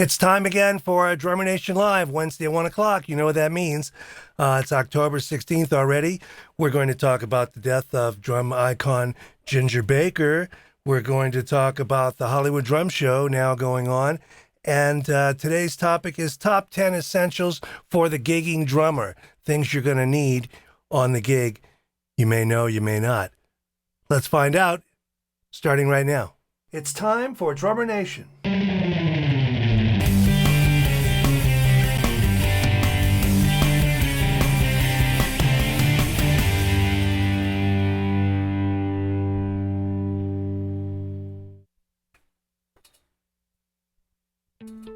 It's time again for Drummer Nation Live, Wednesday at 1 o'clock. You know what that means. It's October 16th already. We're going to talk about the death of drum icon Ginger Baker. We're going to talk about the Hollywood Drum Show now going on. And today's topic is top 10 essentials for the gigging drummer. Things you're going to need on the gig. You may know, you may not. Let's find out, starting right now. It's time for Drummer Nation.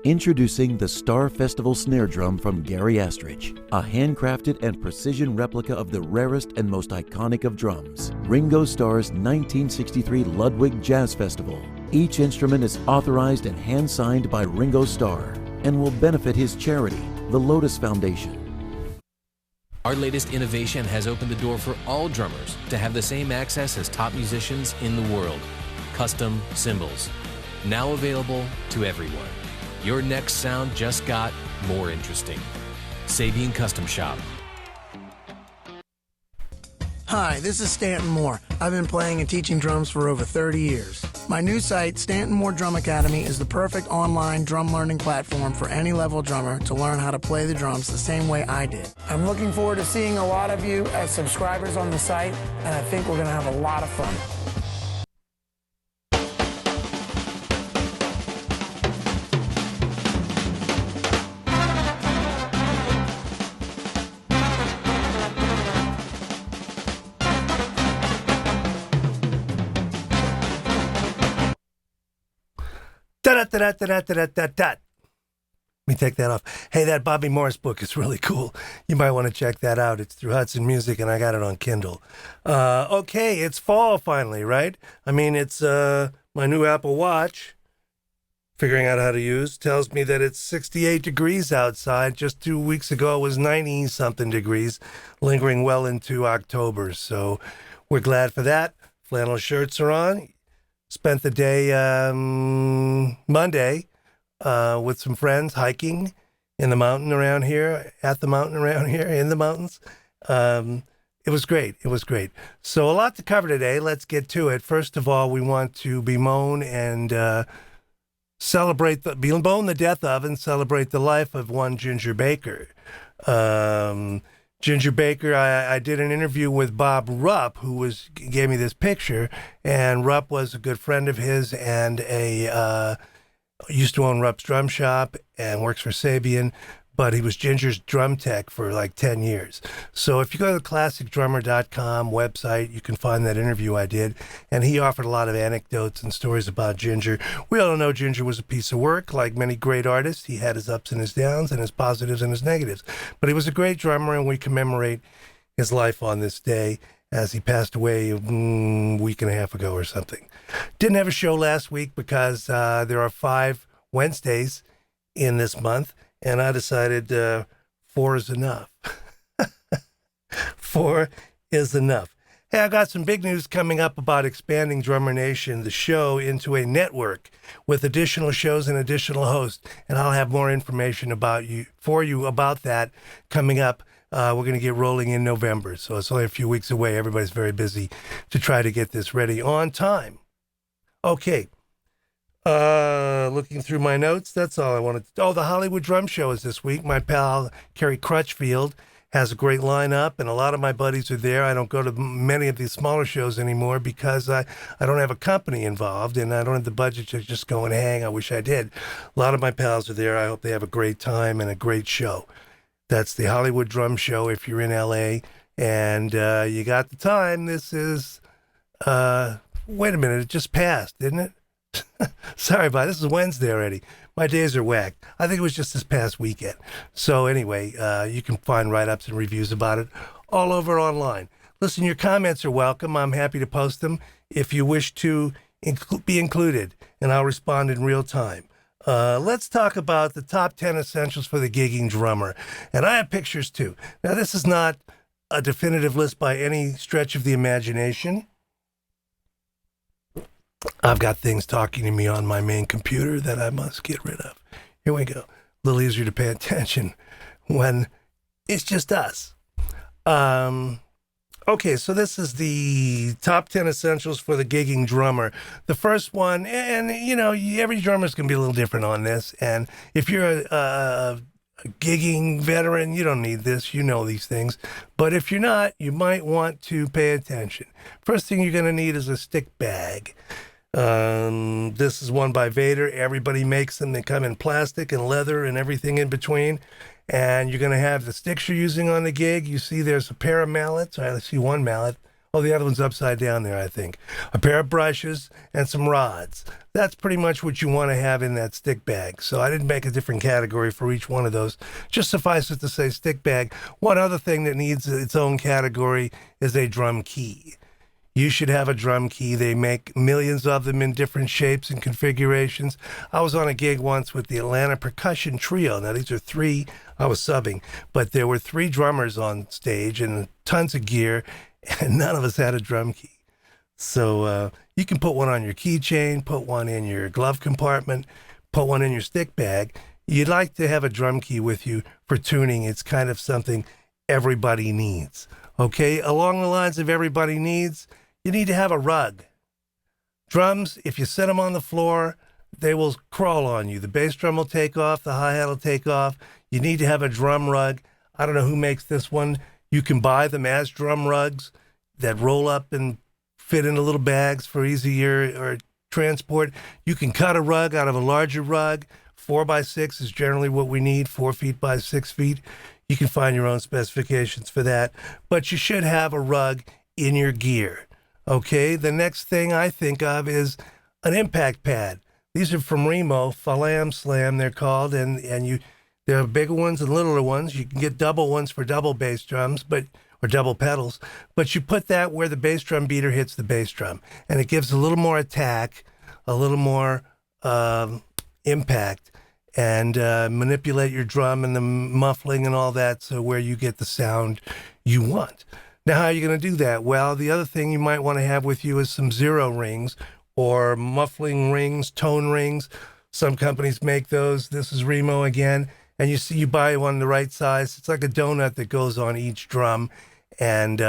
Introducing the Star Festival snare drum from Gary Astridge, a handcrafted and precision replica of the rarest and most iconic of drums, Ringo Starr's 1963 Ludwig Jazz Festival. Each instrument is authorized and hand-signed by Ringo Starr and will benefit his charity, the Lotus Foundation. Our latest innovation has opened the door for all drummers to have the same access as top musicians in the world. Custom cymbals, now available to everyone. Your next sound just got more interesting. Sabian Custom Shop. Hi, this is Stanton Moore. I've been playing and teaching drums for over 30 years. My new site, Stanton Moore Drum Academy, is the perfect online drum learning platform for any level drummer to learn how to play the drums the same way I did. I'm looking forward to seeing a lot of you as subscribers on the site, and I think we're going to have a lot of fun. Let me take that off. Hey, that Bobby Morris book is really cool. You might want to check that out. It's through Hudson Music, and I got it on Kindle. Okay, it's fall finally, right? I mean, it's my new Apple Watch, figuring out how to use, tells me that it's 68 degrees outside. Just 2 weeks ago, it was 90-something degrees, lingering well into October. So we're glad for that. Flannel shirts are on. Spent the day Monday with some friends hiking in the mountain around here, in the mountains. It was great. It was great. So a lot to cover today. Let's get to it. First of all, we want to bemoan and bemoan the death of and celebrate the life of one Ginger Baker. Ginger Baker, I did an interview with Bob Rupp, who gave me this picture, and Rupp was a good friend of his and used to own Rupp's Drum Shop and works for Sabian, but he was Ginger's drum tech for like 10 years. So if you go to the classicdrummer.com website, you can find that interview I did, and he offered a lot of anecdotes and stories about Ginger. We all know Ginger was a piece of work. Like many great artists, he had his ups and his downs and his positives and his negatives. But he was a great drummer, and we commemorate his life on this day as he passed away a week and a half ago or something. Didn't have a show last week because there are 5 Wednesdays in this month, and I decided 4 is enough. 4 is enough. Hey, I got some big news coming up about expanding Drummer Nation, the show, into a network with additional shows and additional hosts. And I'll have more information about that coming up. We're going to get rolling in November, so it's only a few weeks away. Everybody's very busy to try to get this ready on time. Okay. Looking through my notes, that's all I wanted to. Oh, the Hollywood Drum Show is this week. My pal Kerry Crutchfield has a great lineup, and a lot of my buddies are there. I don't go to many of these smaller shows anymore because I don't have a company involved, and I don't have the budget to just go and hang. I wish I did. A lot of my pals are there. I hope they have a great time and a great show. That's the Hollywood Drum Show if you're in L.A., and you got the time. This is, wait a minute, it just passed, didn't it? Sorry about it. This is Wednesday already. My days are whacked. I think it was just this past weekend. So anyway, you can find write-ups and reviews about it all over online. Listen, your comments are welcome. I'm happy to post them if you wish to be included, and I'll respond in real time. Let's talk about the top 10 essentials for the gigging drummer. And I have pictures too. Now, this is not a definitive list by any stretch of the imagination. I've got things talking to me on my main computer that I must get rid of. Here we go. A little easier to pay attention when it's just us. Okay, so this is the top 10 essentials for the gigging drummer. The first one, and every drummer's going to be a little different on this. And if you're a gigging veteran, you don't need this. You know these things. But if you're not, you might want to pay attention. First thing you're going to need is a stick bag. This is one by Vader. Everybody makes them. They come in plastic and leather and everything in between. And you're going to have the sticks you're using on the gig. You see there's a pair of mallets. I see one mallet. Oh, the other one's upside down there, I think. A pair of brushes and some rods. That's pretty much what you want to have in that stick bag. So I didn't make a different category for each one of those. Just suffice it to say stick bag. One other thing that needs its own category is a drum key. You should have a drum key. They make millions of them in different shapes and configurations. I was on a gig once with the Atlanta Percussion Trio. Now, these are three, I was subbing, but there were three drummers on stage and tons of gear, and none of us had a drum key. So you can put one on your keychain, put one in your glove compartment, put one in your stick bag. You'd like to have a drum key with you for tuning. It's kind of something everybody needs. Okay, along the lines of everybody needs, you need to have a rug. Drums, if you set them on the floor, they will crawl on you. The bass drum will take off, the hi-hat will take off. You need to have a drum rug. I don't know who makes this one. You can buy them as drum rugs that roll up and fit into little bags for easier or transport. You can cut a rug out of a larger rug. 4x6 is generally what we need, 4 feet by 6 feet. You can find your own specifications for that. But you should have a rug in your gear. Okay, the next thing I think of is an impact pad. These are from Remo, Falam Slam they're called, and there are bigger ones and littler ones. You can get double ones for double bass drums, or double pedals, but you put that where the bass drum beater hits the bass drum, and it gives a little more attack, a little more impact, and manipulate your drum and the muffling and all that, so where you get the sound you want. Now, how are you going to do that? Well, the other thing you might want to have with you is some zero rings or muffling rings, tone rings. Some companies make those. This is Remo again. And you buy one the right size. It's like a donut that goes on each drum. And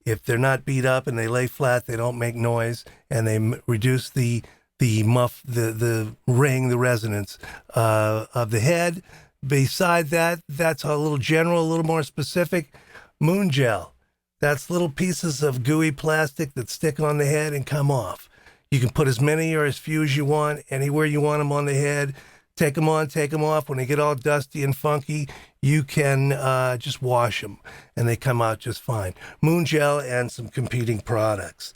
if they're not beat up and they lay flat, they don't make noise, and they reduce the ring, the resonance of the head. Beside that, that's a little general, a little more specific. Moon gel. That's little pieces of gooey plastic that stick on the head and come off. You can put as many or as few as you want, anywhere you want them on the head. Take them on, take them off. When they get all dusty and funky, you can just wash them, and they come out just fine. Moon gel and some competing products.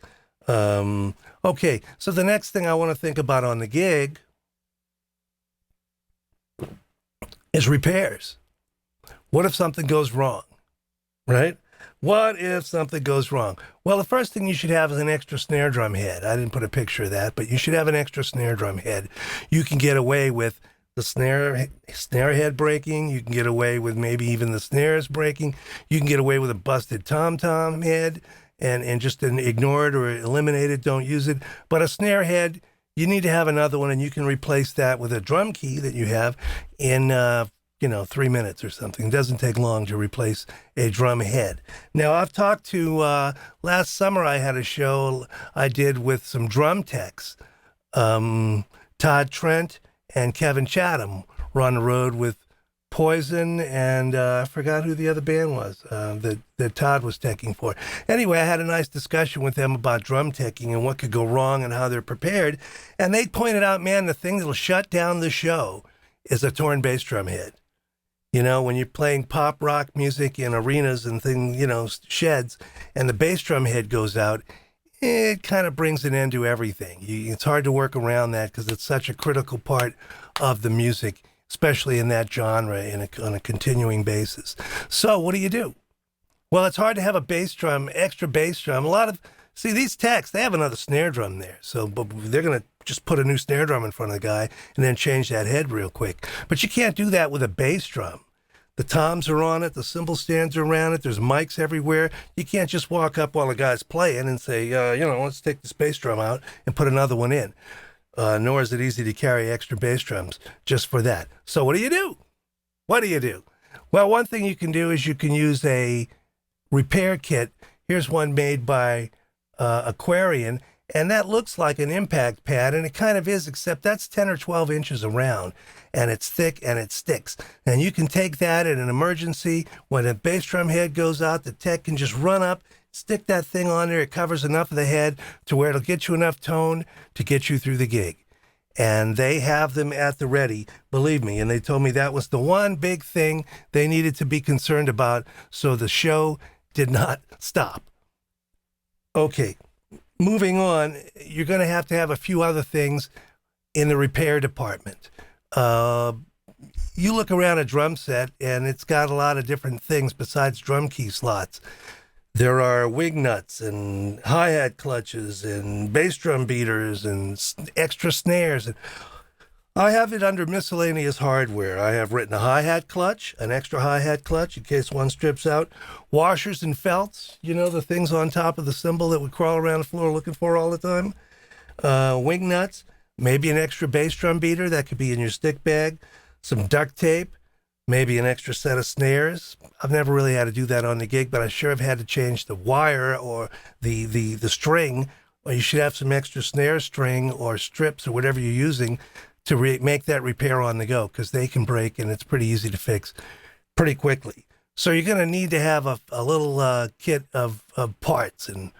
Okay, so the next thing I want to think about on the gig is repairs. What if something goes wrong, right? What if something goes wrong? Well, the first thing you should have is an extra snare drum head. I didn't put a picture of that, but you should have an extra snare drum head. You can get away with the snare head breaking. You can get away with maybe even the snares breaking. You can get away with a busted tom-tom head and just ignore it or eliminate it, don't use it. But a snare head, you need to have another one, and you can replace that with a drum key that you have in 3 minutes or something. It doesn't take long to replace a drum head. Now, I've talked to, last summer I had a show I did with some drum techs. Todd Trent and Kevin Chatham were on the road with Poison, and I forgot who the other band was that Todd was teching for. Anyway, I had a nice discussion with them about drum teching and what could go wrong and how they're prepared. And they pointed out, man, the thing that'll shut down the show is a torn bass drum head. You know, when you're playing pop rock music in arenas and sheds, and the bass drum head goes out, it kind of brings an end to everything. It's hard to work around that because it's such a critical part of the music, especially in that genre on a continuing basis. So what do? Well, it's hard to have a bass drum, extra bass drum. These techs, they have another snare drum there. But they're going to just put a new snare drum in front of the guy and then change that head real quick. But you can't do that with a bass drum. The toms are on it. The cymbal stands are around it. There's mics everywhere. You can't just walk up while the guy's playing and say, let's take this bass drum out and put another one in. nor is it easy to carry extra bass drums just for that. So what do you do? What do you do? Well, one thing you can do is you can use a repair kit. Here's one made by Aquarian, and that looks like an impact pad, and it kind of is, except that's 10 or 12 inches around, and it's thick and it sticks. And you can take that in an emergency. When a bass drum head goes out, the tech can just run up, stick that thing on there. It covers enough of the head to where it'll get you enough tone to get you through the gig. And they have them at the ready, believe me. And they told me that was the one big thing they needed to be concerned about, so the show did not stop. Okay, moving on, you're going to have a few other things in the repair department. You look around a drum set, and it's got a lot of different things besides drum key slots. There are wig nuts and hi-hat clutches and bass drum beaters and extra snares. And I have it under miscellaneous hardware. I have written a hi-hat clutch, an extra hi-hat clutch in case one strips out, washers and felts, the things on top of the cymbal that we crawl around the floor looking for all the time, wing nuts, maybe an extra bass drum beater that could be in your stick bag, some duct tape, maybe an extra set of snares. I've never really had to do that on the gig, but I sure have had to change the wire or the string. Or you should have some extra snare string or strips or whatever you're using to make that repair on the go, because they can break and it's pretty easy to fix pretty quickly. So you're going to need to have a little kit of parts and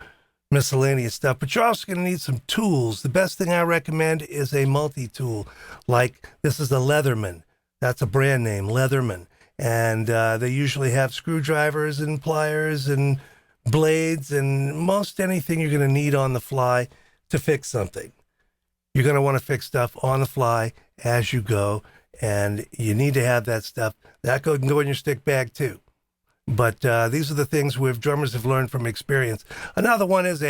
miscellaneous stuff, but you're also going to need some tools. The best thing I recommend is a multi-tool. Like this is the Leatherman. That's a brand name, Leatherman. And they usually have screwdrivers and pliers and blades and most anything you're going to need on the fly to fix something. You're going to want to fix stuff on the fly as you go, and you need to have that stuff. That can go in your stick bag too. But these are the things drummers have learned from experience. Another one is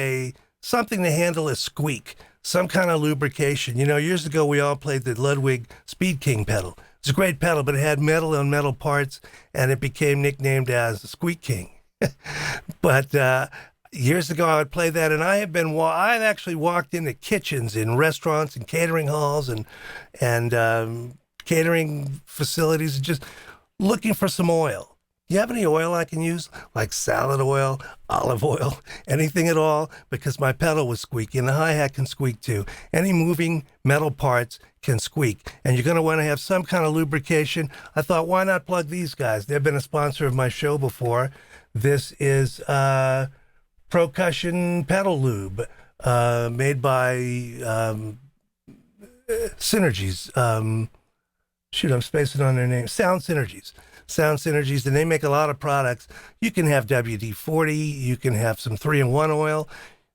something to handle a squeak, some kind of lubrication. Years ago we all played the Ludwig Speed King pedal. It's a great pedal, but it had metal on metal parts, and it became nicknamed as the Squeak King. But years ago, I would play that, and I've actually walked into kitchens in restaurants and catering halls and catering facilities, just looking for some oil. You have any oil I can use? Like salad oil, olive oil, anything at all? Because my pedal was squeaky, and the hi-hat can squeak too. Any moving metal parts can squeak, and you're going to want to have some kind of lubrication. I thought, why not plug these guys? They've been a sponsor of my show before. This is Percussion Pedal Lube, made by Synergies. I'm spacing on their name. Sound Synergies, and they make a lot of products. You can have WD-40, you can have some 3-in-1 oil.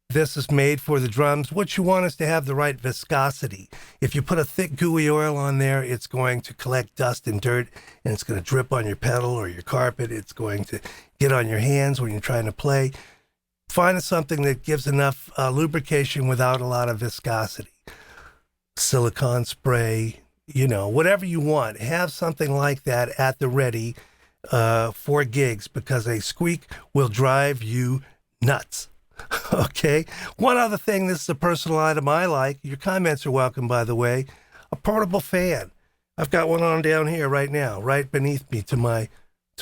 This is made for the drums. What you want is to have the right viscosity. If you put a thick, gooey oil on there, it's going to collect dust and dirt, and it's going to drip on your pedal or your carpet. It's going to get on your hands when you're trying to play. Find something that gives enough lubrication without a lot of viscosity. Silicone spray, whatever you want. Have something like that at the ready for gigs, because a squeak will drive you nuts. Okay. One other thing, this is a personal item I like. Your comments are welcome, by the way. A portable fan. I've got one on down here right now, right beneath me to my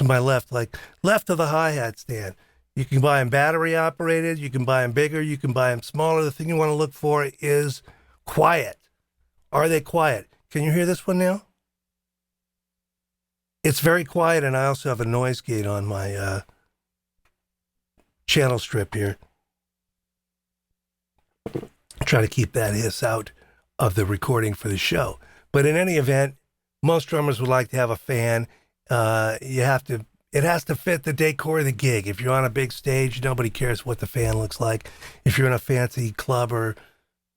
left, like left of the hi-hat stand. You can buy them battery operated. You can buy them bigger. You can buy them smaller. The thing you want to look for is quiet. Are they quiet? Can you hear this one now? It's very quiet, and I also have a noise gate on my channel strip here. Try to keep that hiss out of the recording for the show. But in any event, most drummers would like to have a fan. It has to fit the decor of the gig. If you're on a big stage, nobody cares what the fan looks like. If you're in a fancy club or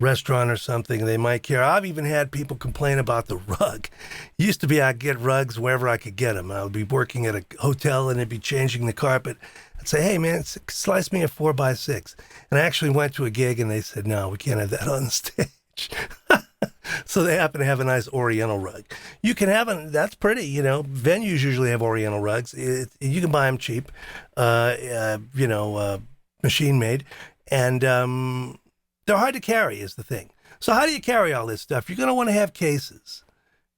restaurant or something, they might care. I've even had people complain about the rug. Used to be I'd get rugs wherever I could get them. I would be working at a hotel and they'd be changing the carpet. I'd say, hey man, slice me a 4x6. And I actually went to a gig and they said, no, we can't have that on the stage. So they happen to have a nice Oriental rug. You can have that's pretty, venues usually have Oriental rugs. You can buy them cheap, machine made. And they're hard to carry is the thing. So how do you carry all this stuff? You're going to want to have cases.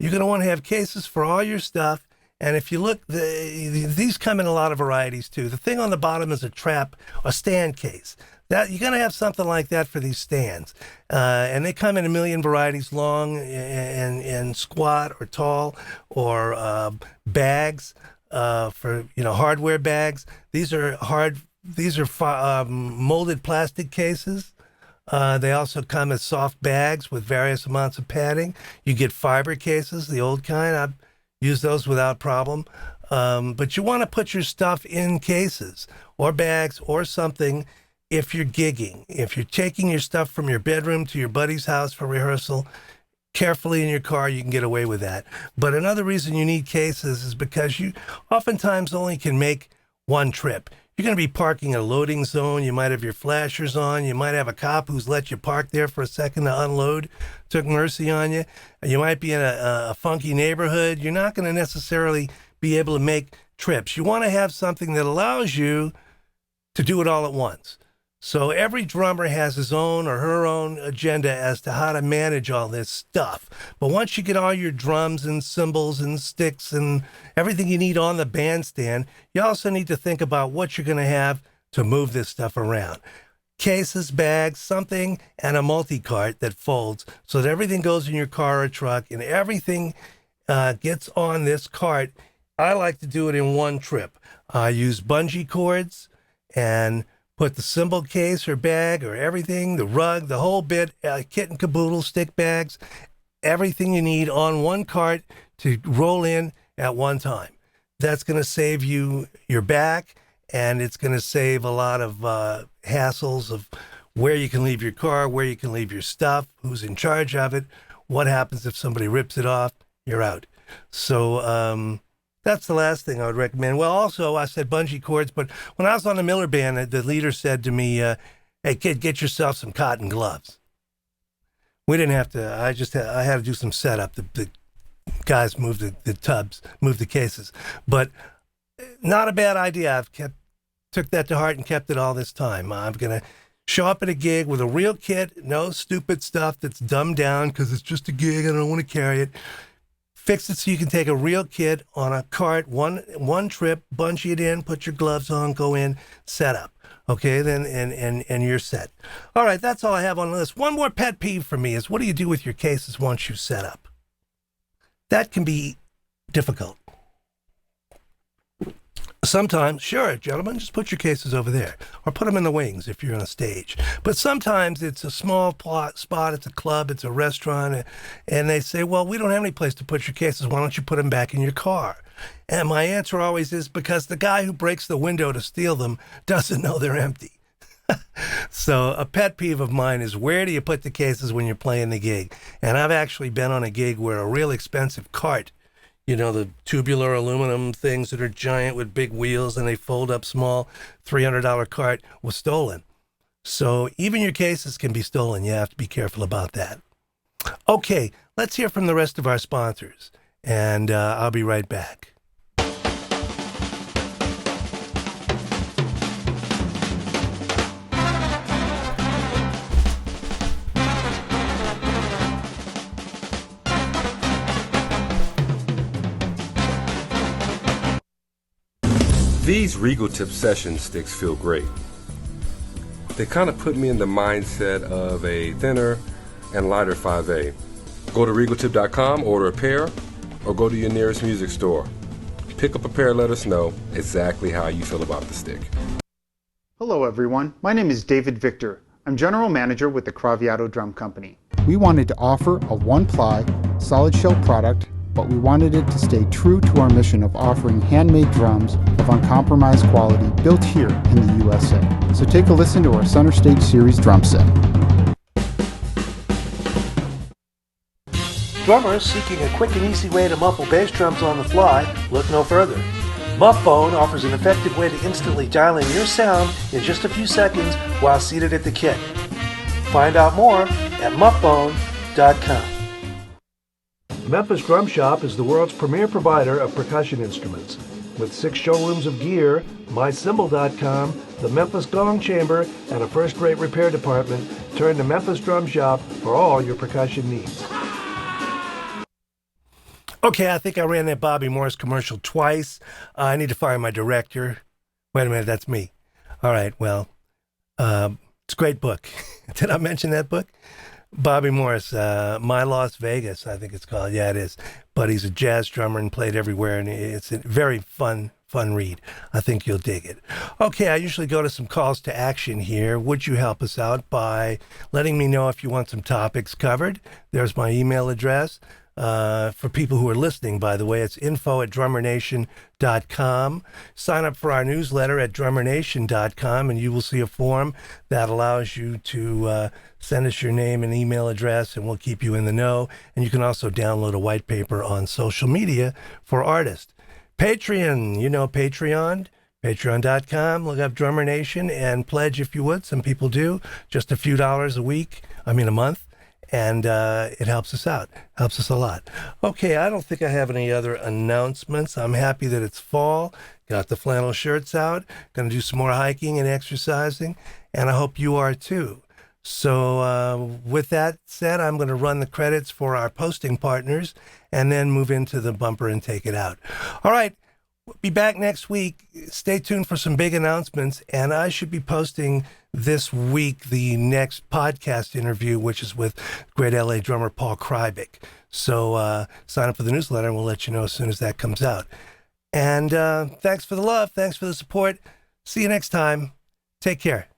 You're going to want to have cases for all your stuff. And if you look, these come in a lot of varieties too. The thing on the bottom is a stand case. That you're going to have something like that for these stands. And they come in a million varieties, long and squat or tall, or bags for hardware bags. These are molded plastic cases. They also come as soft bags with various amounts of padding. You get fiber cases, the old kind. I've used those without problem. But you want to put your stuff in cases or bags or something if you're gigging. If you're taking your stuff from your bedroom to your buddy's house for rehearsal, carefully in your car, you can get away with that. But another reason you need cases is because you oftentimes only can make one trip. You're going to be parking in a loading zone. You might have your flashers on. You might have a cop who's let you park there for a second to unload, took mercy on you. You might be in a funky neighborhood. You're not going to necessarily be able to make trips. You want to have something that allows you to do it all at once. So every drummer has his own or her own agenda as to how to manage all this stuff. But once you get all your drums and cymbals and sticks and everything you need on the bandstand, you also need to think about what you're going to have to move this stuff around. Cases, bags, something, and a multi-cart that folds so that everything goes in your car or truck and everything gets on this cart. I like to do it in one trip. I use bungee cords and put the cymbal case or bag or everything, the rug, the whole bit, kit and caboodle, stick bags, everything you need on one cart to roll in at one time. That's going to save you your back, and it's going to save a lot of hassles of where you can leave your car, where you can leave your stuff, who's in charge of it, what happens if somebody rips it off, you're out. So, that's the last thing I would recommend. Well, also, I said bungee cords, but when I was on the Miller Band, the leader said to me, hey, kid, get yourself some cotton gloves. We didn't have to. I had to do some setup. The guys moved the tubs, moved the cases. But not a bad idea. Took that to heart and kept it all this time. I'm going to show up at a gig with a real kit, no stupid stuff that's dumbed down because it's just a gig and I don't want to carry it. Fix it so you can take a real kit on a cart, one trip, bungee it in, put your gloves on, go in, set up. Okay, then and you're set. All right, that's all I have on the list. One more pet peeve for me is what do you do with your cases once you set up? That can be difficult. Sometimes, sure, gentlemen, just put your cases over there or put them in the wings if you're on a stage. But sometimes it's a small spot, it's a club, it's a restaurant, and they say, well, we don't have any place to put your cases. Why don't you put them back in your car? And my answer always is because the guy who breaks the window to steal them doesn't know they're empty. So a pet peeve of mine is where do you put the cases when you're playing the gig? And I've actually been on a gig where a real expensive cart, the tubular aluminum things that are giant with big wheels and they fold up small, $300 cart was stolen. So even your cases can be stolen. You have to be careful about that. Okay, let's hear from the rest of our sponsors, and I'll be right back. These Regal Tip Session sticks feel great. They kind of put me in the mindset of a thinner and lighter 5A. Go to regaltip.com, order a pair, or go to your nearest music store. Pick up a pair and let us know exactly how you feel about the stick. Hello everyone, my name is David Victor. I'm General Manager with the Craviato Drum Company. We wanted to offer a one-ply, solid shell product, but we wanted it to stay true to our mission of offering handmade drums of uncompromised quality built here in the USA. So take a listen to our Center Stage Series drum set. Drummers seeking a quick and easy way to muffle bass drums on the fly, look no further. Muffbone offers an effective way to instantly dial in your sound in just a few seconds while seated at the kit. Find out more at muffbone.com. Memphis Drum Shop is the world's premier provider of percussion instruments. With 6 showrooms of gear, mycymbal.com, the Memphis Gong Chamber, and a first-rate repair department, turn to Memphis Drum Shop for all your percussion needs. Okay, I think I ran that Bobby Morris commercial twice. I need to fire my director. Wait a minute, that's me. All right, well, it's a great book. Did I mention that book? Bobby Morris, My Las Vegas, I think it's called. Yeah, it is. But he's a jazz drummer and played everywhere, and it's a very fun read. I think you'll dig it. Okay, I usually go to some calls to action here. Would you help us out by letting me know if you want some topics covered? There's my email address. For people who are listening, by the way, it's info@drummernation.com. Sign up for our newsletter at drummernation.com, and you will see a form that allows you to send us your name and email address, and we'll keep you in the know. And you can also download a white paper on social media for artists. Patreon, you know Patreon. Patreon.com, look up Drummer Nation and pledge if you would. Some people do. Just a few dollars a month. And it helps us out, helps us a lot. Okay, I don't think I have any other announcements. I'm happy that it's fall. Got the flannel shirts out. Going to do some more hiking and exercising, and I hope you are too. So with that said, I'm going to run the credits for our posting partners and then move into the bumper and take it out. All right. Be back next week. Stay tuned for some big announcements, and I should be posting this week the next podcast interview, which is with great LA drummer Paul Krybik. So sign up for the newsletter, and we'll let you know as soon as that comes out. And thanks for the love. Thanks for the support. See you next time. Take care.